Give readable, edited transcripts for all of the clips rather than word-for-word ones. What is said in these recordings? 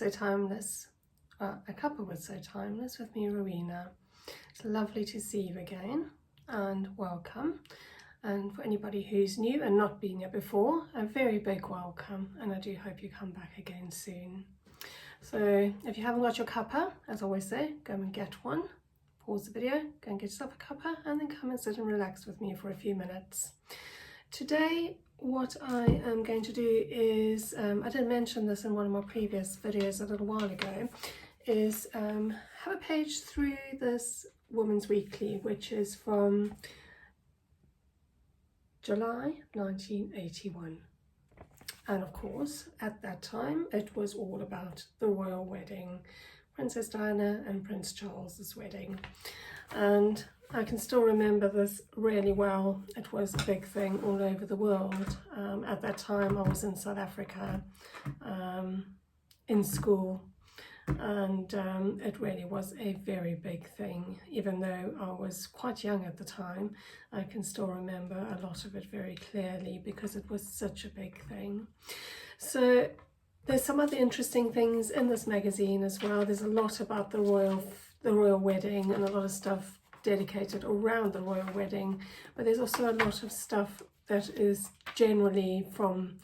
So Timeless, A Cuppa was So Timeless with me, Rowena. It's lovely to see you again and welcome. And for anybody who's new and not been here before, a very big welcome, and I do hope you come back again soon. So if you haven't got your cuppa, as I always say, go and get one. Pause the video, go and get yourself a cuppa, and then come and sit and relax with me for a few minutes. Today, what I am going to do is, I did mention this in one of my previous videos a little while ago, is have a page through this Woman's Weekly, which is from July 1981. And of course, at that time, it was all about the royal wedding, Princess Diana and Prince Charles's wedding. And I can still remember this really well. It was a big thing all over the world. At that time, I was in South Africa in school, and it really was a very big thing. Even though I was quite young at the time, I can still remember a lot of it very clearly because it was such a big thing. So there's some other interesting things in this magazine as well. There's a lot about the royal wedding and a lot of stuff dedicated around the royal wedding, but there's also a lot of stuff that is generally from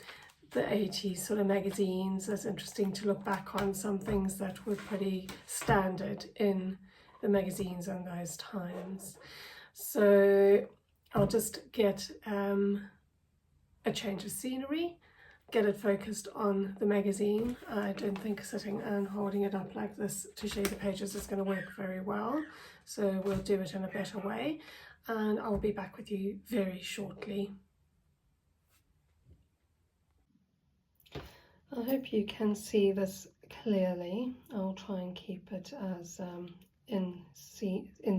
the 80s sort of magazines. That's interesting to look back on, some things that were pretty standard in the magazines in those times. So I'll just get a change of scenery, get it focused on the magazine. I don't think sitting and holding it up like this to show you the pages is going to work very well, so we'll do it in a better way, and I'll be back with you very shortly. I hope you can see this clearly. I'll try and keep it as in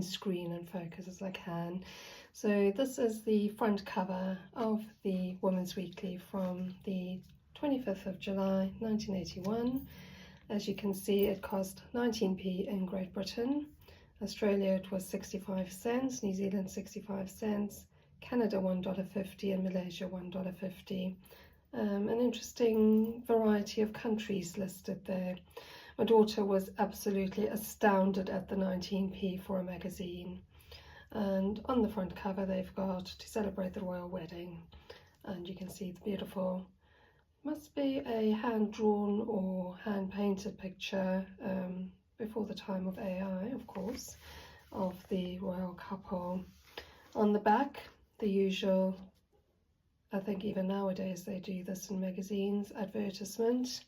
screen and focus as I can. So this is the front cover of the Women's Weekly from the 25th of July 1981. As you can see, it cost 19p in Great Britain. Australia it was 65 cents, New Zealand 65 cents, Canada $1.50 and Malaysia $1.50. An interesting variety of countries listed there. My daughter was absolutely astounded at the 19p for a magazine. And on the front cover they've got "To celebrate the royal wedding," and you can see the beautiful, must be a hand-drawn or hand-painted picture before the time of AI, of course, of the royal couple. On the back, the usual, I think even nowadays they do this in magazines, advertisement,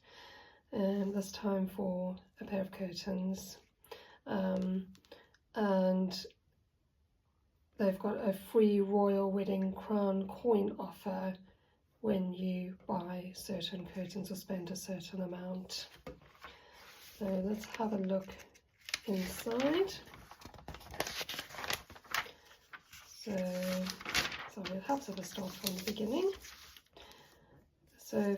this time for a pair of curtains, and they've got a free royal wedding crown coin offer when you buy certain curtains or spend a certain amount. So let's have a look inside. So it helps if I start from the beginning. So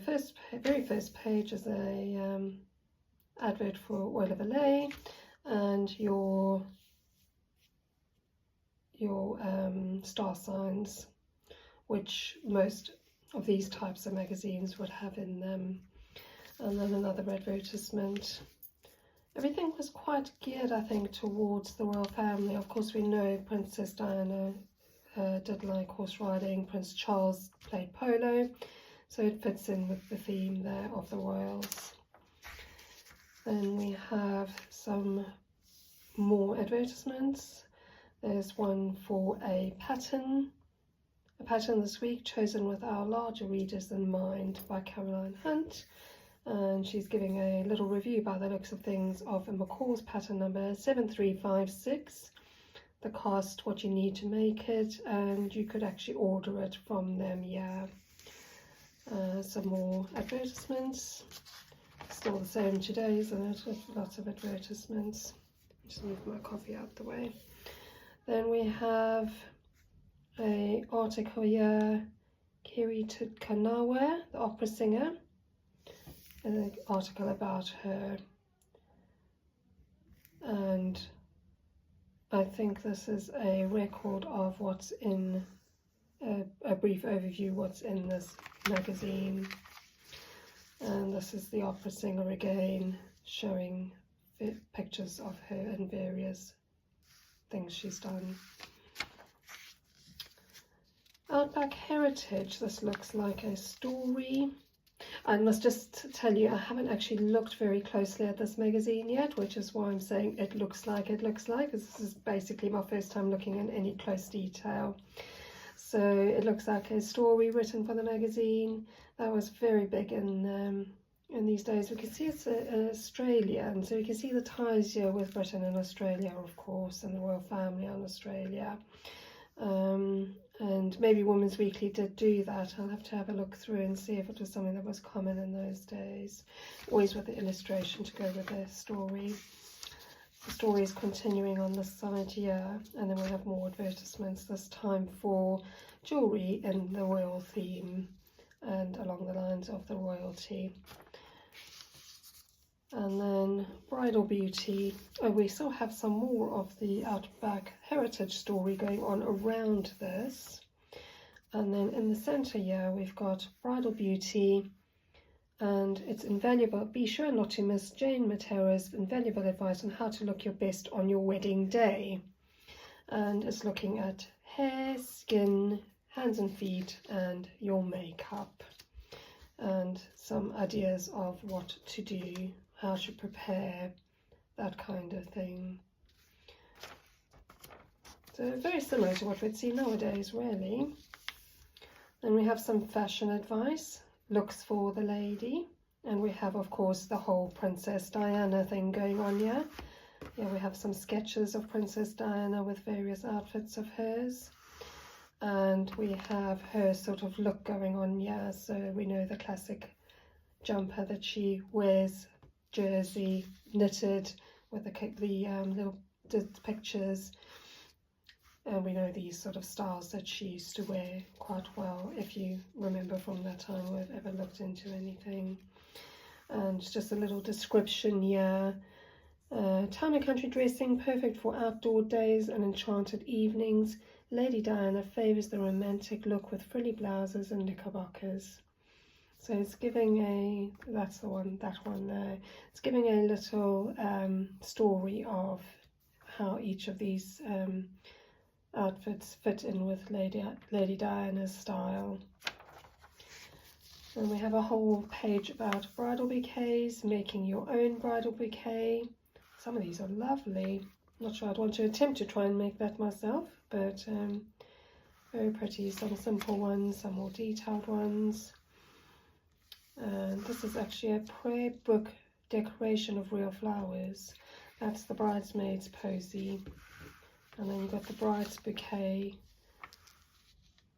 very first page is a advert for Oil of Olay and your star signs, which most of these types of magazines would have in them, and then another advertisement. Everything was quite geared, I think, towards the royal family. Of course, we know Princess Diana did like horse riding, Prince Charles played polo, so it fits in with the theme there of the royals. Then we have some more advertisements. There's one for a pattern this week, chosen with our larger readers in mind, by Caroline Hunt, and she's giving a little review by the looks of things of a McCall's pattern number 7356, the cost, what you need to make it, and you could actually order it from them. Yeah. Some more advertisements, still the same today, isn't it? Lots of advertisements. Just move my coffee out the way. Then we have an article here, Kiri Kanawa, the opera singer, an article about her, and I think this is a record of what's in, a brief overview what's in this magazine. And this is the opera singer again, showing pictures of her and various things she's done. Outback Heritage, this looks like a story. I must just tell you, I haven't actually looked very closely at this magazine yet, which is why I'm saying it looks like, because this is basically my first time looking in any close detail. So it looks like a story written for the magazine. That was very big in these days. We can see it's Australia, and so you can see the ties here with Britain and Australia, of course, and the royal family on Australia. And maybe Women's Weekly did do that. I'll have to have a look through and see if it was something that was common in those days. Always with the illustration to go with the story. The story is continuing on this side here, and then we have more advertisements, this time for jewellery in the royal theme and along the lines of the royalty. And then Bridal Beauty. Oh, we still have some more of the Outback Heritage story going on around this. And then in the centre here, we've got Bridal Beauty, and it's invaluable. Be sure not to miss Jane Matero's invaluable advice on how to look your best on your wedding day. And it's looking at hair, skin, hands and feet, and your makeup. And some ideas of what to do, how to prepare, that kind of thing. So very similar to what we'd see nowadays, really. Then we have some fashion advice, looks for the lady, and we have, of course, the whole Princess Diana thing going on here. Here we have some sketches of Princess Diana with various outfits of hers, and we have her sort of look going on here. So we know the classic jumper that she wears, jersey, knitted with the little pictures, and we know these sort of styles that she used to wear quite well, if you remember from that time or have ever looked into anything. And just a little description here. Town and country dressing, perfect for outdoor days and enchanted evenings. Lady Diana favours the romantic look with frilly blouses and knickerbockers. So it's giving a, that one there. It's giving a little story of how each of these outfits fit in with Lady Diana's style. And we have a whole page about bridal bouquets, making your own bridal bouquet. Some of these are lovely. Not sure I'd want to attempt to try and make that myself, but very pretty. Some simple ones, some more detailed ones. And this is actually a prayer book decoration of real flowers. That's the bridesmaid's posy. And then you've got the bride's bouquet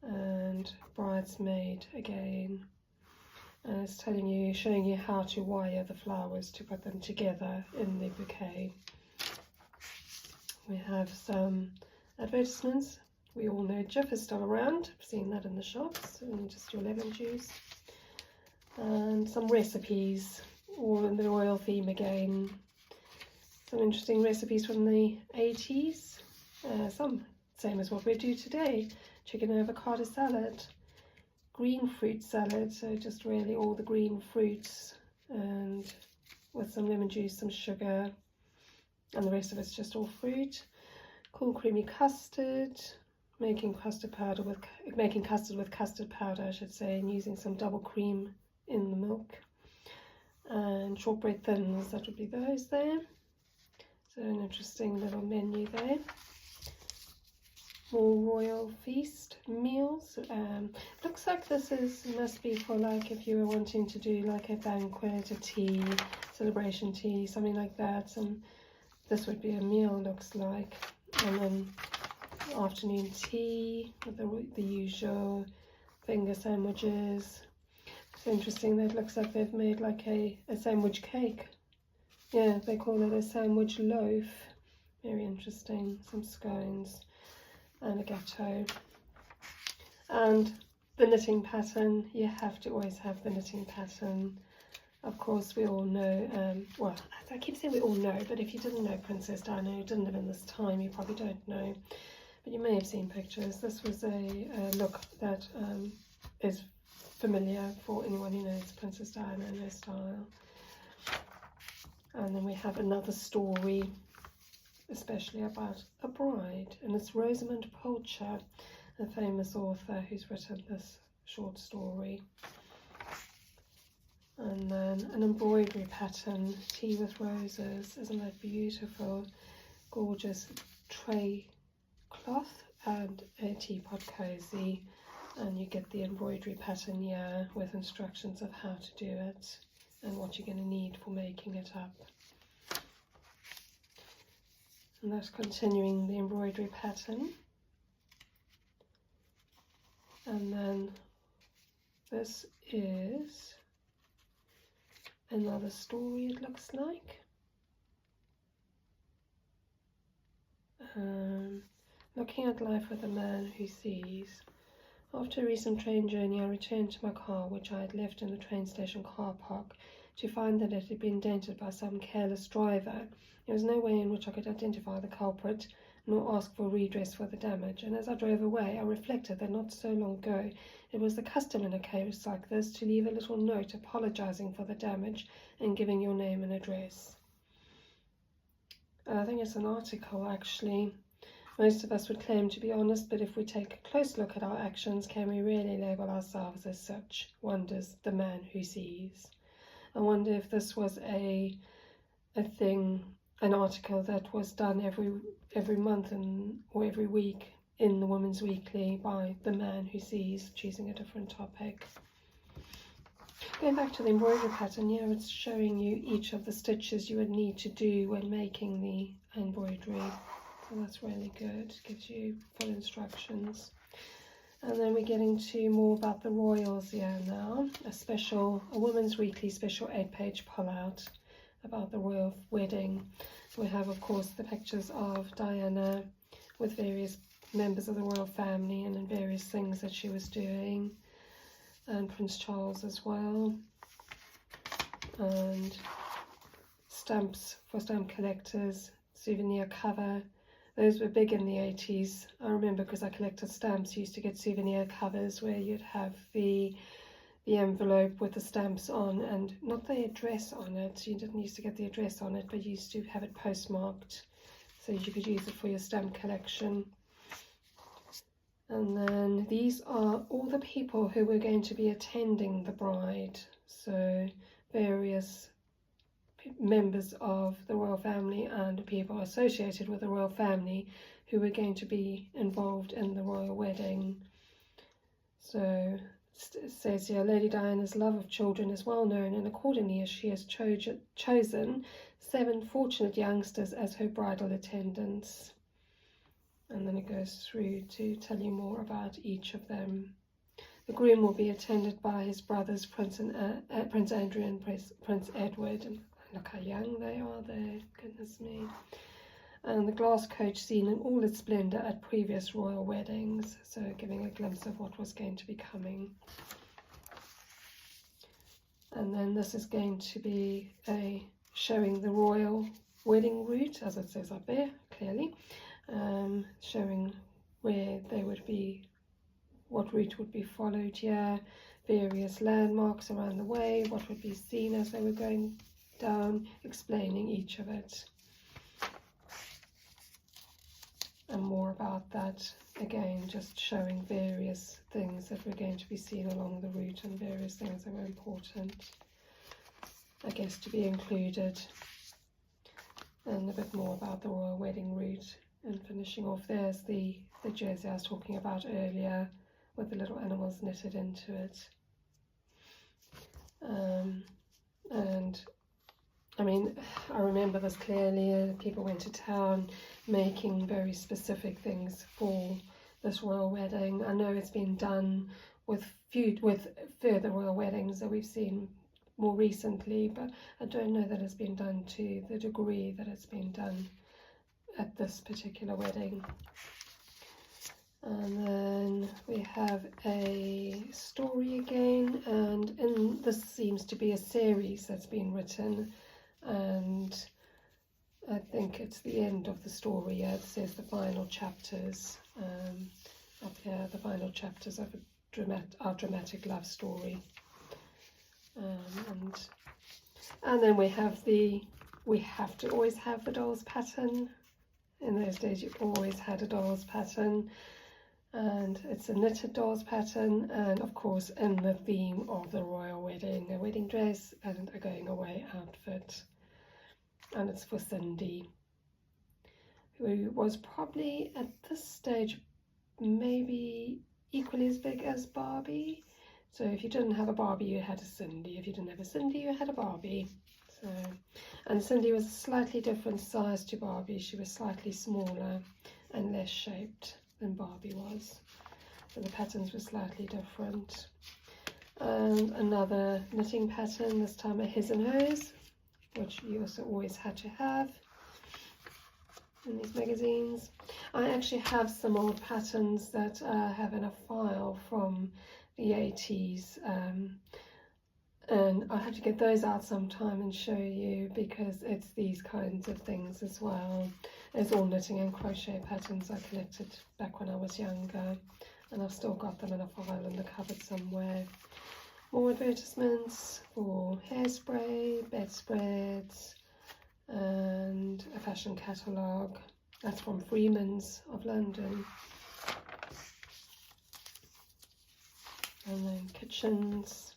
and bridesmaid again. And it's telling you, showing you how to wire the flowers to put them together in the bouquet. We have some advertisements. We all know Jif is still around. I've seen that in the shops, and just your lemon juice. And some recipes, all in the royal theme again. Some interesting recipes from the 80s. Some same as what we do today. Chicken and avocado salad. Green fruit salad, so just really all the green fruits, and with some lemon juice, some sugar, and the rest of it's just all fruit. Cool creamy custard, making custard with custard powder, I should say, and using some double cream in the milk. And shortbread thins, that would be those there. So an interesting little menu there. More royal feast meals. Looks like this must be for, like, if you were wanting to do like a banquet, a tea, celebration tea, something like that. And this would be a meal, looks like. And then afternoon tea with the usual finger sandwiches. It's interesting that it looks like they've made like a sandwich cake. Yeah, they call it a sandwich loaf. Very interesting. Some scones and a gâteau. And the knitting pattern, you have to always have the knitting pattern. Of course, we all know, well, I keep saying we all know, but if you didn't know Princess Diana, you didn't live in this time, you probably don't know. But you may have seen pictures. This was a look that is familiar for anyone who knows Princess Diana and her style. And then we have another story, especially about a bride, and it's Rosamund Pilcher, a famous author who's written this short story. And then an embroidery pattern, Tea with Roses. Isn't that beautiful? Gorgeous tray cloth and a teapot cozy, and you get the embroidery pattern here with instructions of how to do it and what you're going to need for making it up. And that's continuing the embroidery pattern. And then this is another story, it looks like. Looking at life with a man who sees. After a recent train journey, I returned to my car, which I had left in the train station car park, to find that it had been dented by some careless driver. There was no way in which I could identify the culprit, nor ask for redress for the damage, and as I drove away, I reflected that not so long ago it was the custom in a case like this to leave a little note apologising for the damage and giving your name and address. I think it's an article, actually. Most of us would claim to be honest, but if we take a close look at our actions, can we really label ourselves as such? Wonders the man who sees. I wonder if this was an article that was done every month or every week in the Women's Weekly by the man who sees, choosing a different topic. Going back to the embroidery pattern, here it's showing you each of the stitches you would need to do when making the embroidery. So that's really good, gives you full instructions. And then we're getting to more about the royals here now. A Women's Weekly special 8-page pullout about the royal wedding. We have, of course, the pictures of Diana with various members of the royal family and in various things that she was doing, and Prince Charles as well, and stamps for stamp collectors, souvenir cover. Those were big in the 80s. I remember because I collected stamps, you used to get souvenir covers where you'd have the envelope with the stamps on and not the address on it. You didn't used to get the address on it, but you used to have it postmarked so you could use it for your stamp collection. And then these are all the people who were going to be attending the bride. So various members of the royal family and people associated with the royal family who were going to be involved in the royal wedding. So it says here, Lady Diana's love of children is well known, and accordingly she has chosen 7 fortunate youngsters as her bridal attendants. And then it goes through to tell you more about each of them. The groom will be attended by his brothers, Prince Andrew and Prince Edward. And look how young they are there, goodness me. And the glass coach seen in all its splendour at previous royal weddings, so giving a glimpse of what was going to be coming. And then this is going to be showing the royal wedding route, as it says up there, clearly. Showing where they would be, what route would be followed here, various landmarks around the way, what would be seen as they were going down, explaining each of it. And more about that, again, just showing various things that were going to be seen along the route and various things that were important, I guess, to be included. And a bit more about the royal wedding route. And finishing off, there's the jersey I was talking about earlier with the little animals knitted into it. And I mean, I remember this clearly. People went to town making very specific things for this royal wedding. I know it's been done with further royal weddings that we've seen more recently, but I don't know that it's been done to the degree that it's been done at this particular wedding. And then we have a story again, and this seems to be a series that's been written, and I think it's the end of the story. It says the final chapters up here, the final chapters of our dramatic love story. And then we have the we have to always have the doll's pattern. In those days you always had a doll's pattern, and it's a knitted doll's pattern, and of course in the theme of the royal wedding, a wedding dress and a going away outfit. And it's for Cindy, who was probably at this stage maybe equally as big as Barbie. So if you didn't have a Barbie, you had a Cindy. If you didn't have a Cindy, you had a Barbie. So, and Cindy was a slightly different size to Barbie. She was slightly smaller and less shaped than Barbie was. So the patterns were slightly different. And another knitting pattern, this time a his and hers, which you also always had to have in these magazines. I actually have some old patterns that I have in a file from the 80s, and I'll have to get those out sometime and show you, because it's these kinds of things as well. It's all knitting and crochet patterns I collected back when I was younger, and I've still got them in a file in the cupboard somewhere. More advertisements for hairspray, bedspreads, and a fashion catalogue. That's from Freeman's of London. And then kitchens,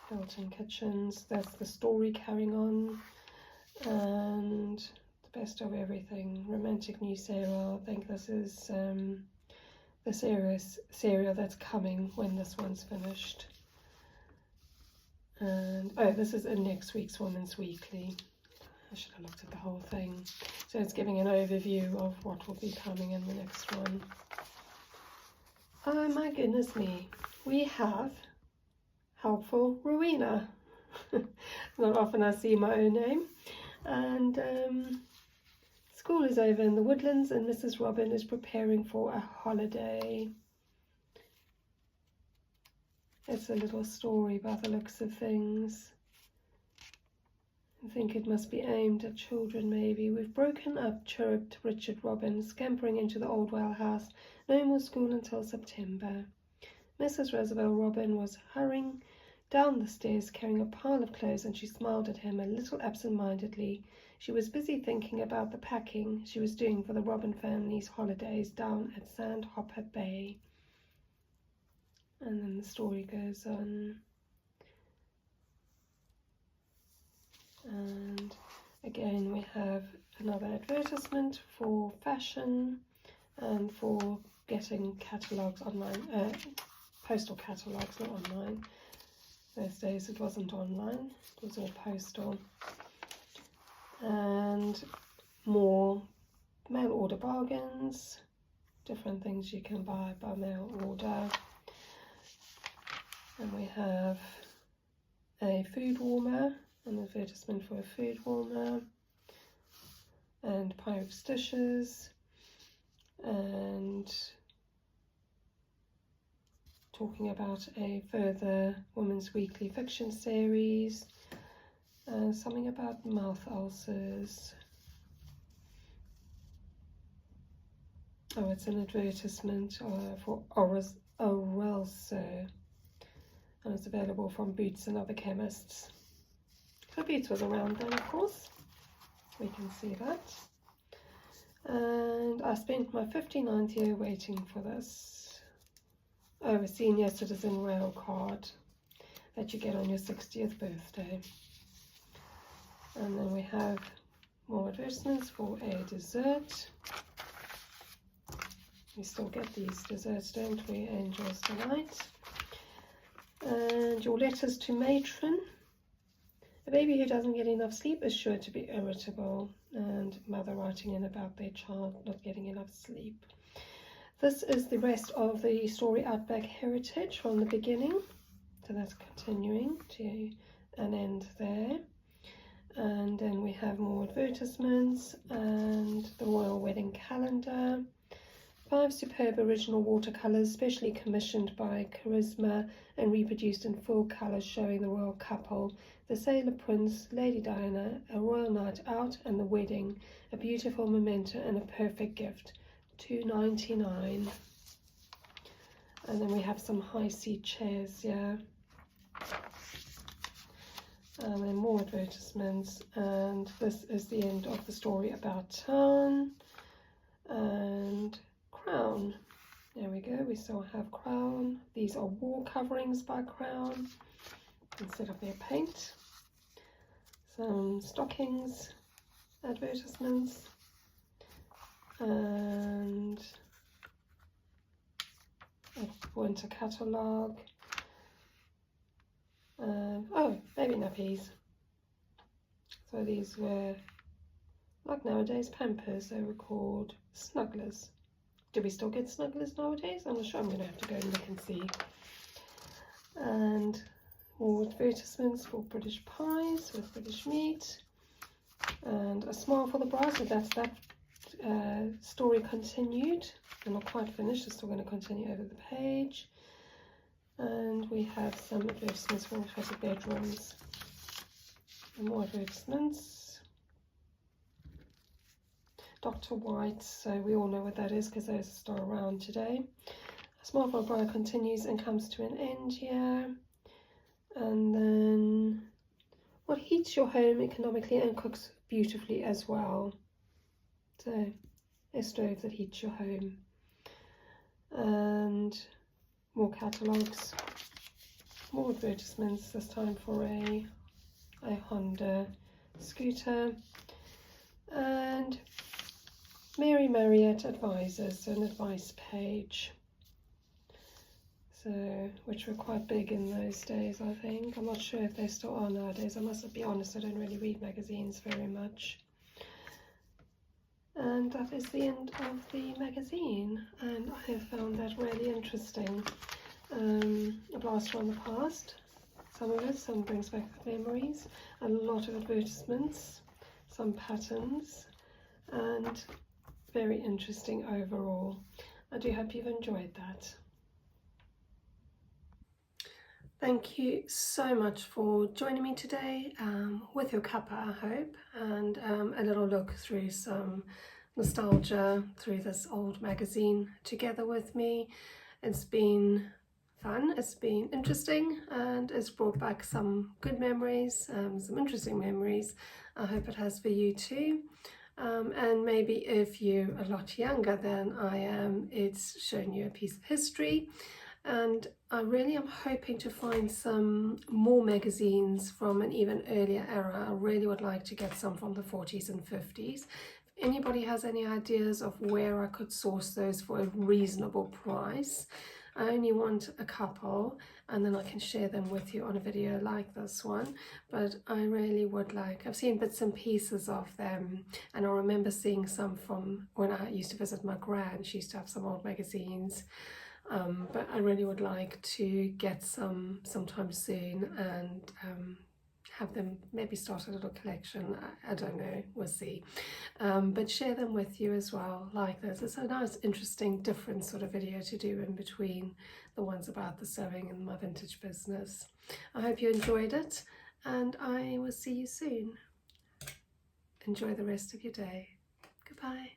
built-in kitchens. That's the story carrying on. And the best of everything, romantic new serial. I think this is the serial that's coming when this one's finished. And oh, this is in next week's Women's Weekly. I should have looked at the whole thing. So it's giving an overview of what will be coming in the next one. Oh my goodness me, we have Helpful Rowena. Not often I see my own name. And school is over in the woodlands and Mrs. Robin is preparing for a holiday. It's a little story by the looks of things. I think it must be aimed at children maybe. We've broken up, chirruped Richard Robin, scampering into the old well house. No more school until September. Mrs. Roosevelt Robin was hurrying down the stairs carrying a pile of clothes, and she smiled at him a little absent-mindedly. She was busy thinking about the packing she was doing for the Robin family's holidays down at Sandhopper Bay. And then the story goes on. And again we have another advertisement for fashion and for getting catalogues online, postal catalogues, not online. Those days it wasn't online, it was all postal. And more mail order bargains, different things you can buy by mail order. And we have a food warmer, an advertisement for a food warmer, and Pyrex dishes, and talking about a further Women's Weekly fiction series, something about mouth ulcers. Oh, it's an advertisement for Orelso, and it's available from Boots and other chemists. So Boots was around then, of course. We can see that. And I spent my 59th year waiting for this. Oh, a senior citizen rail card that you get on your 60th birthday. And then we have more advertisements for a dessert. We still get these desserts, don't we? Angel's Delight. And your letters to matron. A baby who doesn't get enough sleep is sure to be irritable, and mother writing in about their child not getting enough sleep. This is the rest of the story Outback Heritage from the beginning, so that's continuing to an end there. And then we have more advertisements and the royal wedding calendar. 5 superb original watercolours specially commissioned by Charisma and reproduced in full colour, showing the royal couple, the sailor prince, Lady Diana, a royal night out and the wedding, a beautiful memento and a perfect gift. $2.99. And then we have some high seat chairs here. and more advertisements, and this is the end of the story about town and Crown. There we go, we still have Crown. These are wall coverings by Crown instead of their paint. Some stockings advertisements, and a winter catalogue. Oh, baby nappies. So these were, like nowadays, Pampers. They were called Snugglers. Do we still get Snugglers nowadays? I'm not sure. I'm going to have to go and look and see. And more advertisements for British pies with British meat. And a smile for the bride. So that's that story continued. I'm not quite finished. It's still going to continue over the page. And we have some advertisements for alternative bedrooms. And more advertisements. Dr. White, so we all know what that is because those are still around today. A smile for a bride continues and comes to an end here. And then what heats your home economically and cooks beautifully as well. So a stove that heats your home. And more catalogues, more advertisements, this time for a Honda scooter. And Mary Marriott Advisors, so an advice page. So, which were quite big in those days, I think. I'm not sure if they still are nowadays. I must be honest, I don't really read magazines very much. And that is the end of the magazine, and I have found that really interesting. A blast from the past, some of it, some brings back memories, a lot of advertisements, some patterns, and very interesting overall. I do hope you've enjoyed that. Thank you so much for joining me today with your cuppa, I hope, and a little look through some nostalgia through this old magazine together with me. It's been fun, it's been interesting, and it's brought back some good memories, some interesting memories. I hope it has for you too. And maybe if you're a lot younger than I am, it's shown you a piece of history. And I really am hoping to find some more magazines from an even earlier era. I really would like to get some from the 40s and 50s. If anybody has any ideas of where I could source those for a reasonable price, I only want a couple, and then I can share them with you on a video like this one. But I really would like, I've seen bits and pieces of them, and I remember seeing some from when I used to visit my gran. She used to have some old magazines. But I really would like to get some sometime soon, and have them maybe start a little collection. I don't know, we'll see. But share them with you as well, like this. It's a nice, interesting, different sort of video to do in between the ones about the sewing and my vintage business. I hope you enjoyed it, and I will see you soon. Enjoy the rest of your day. Goodbye.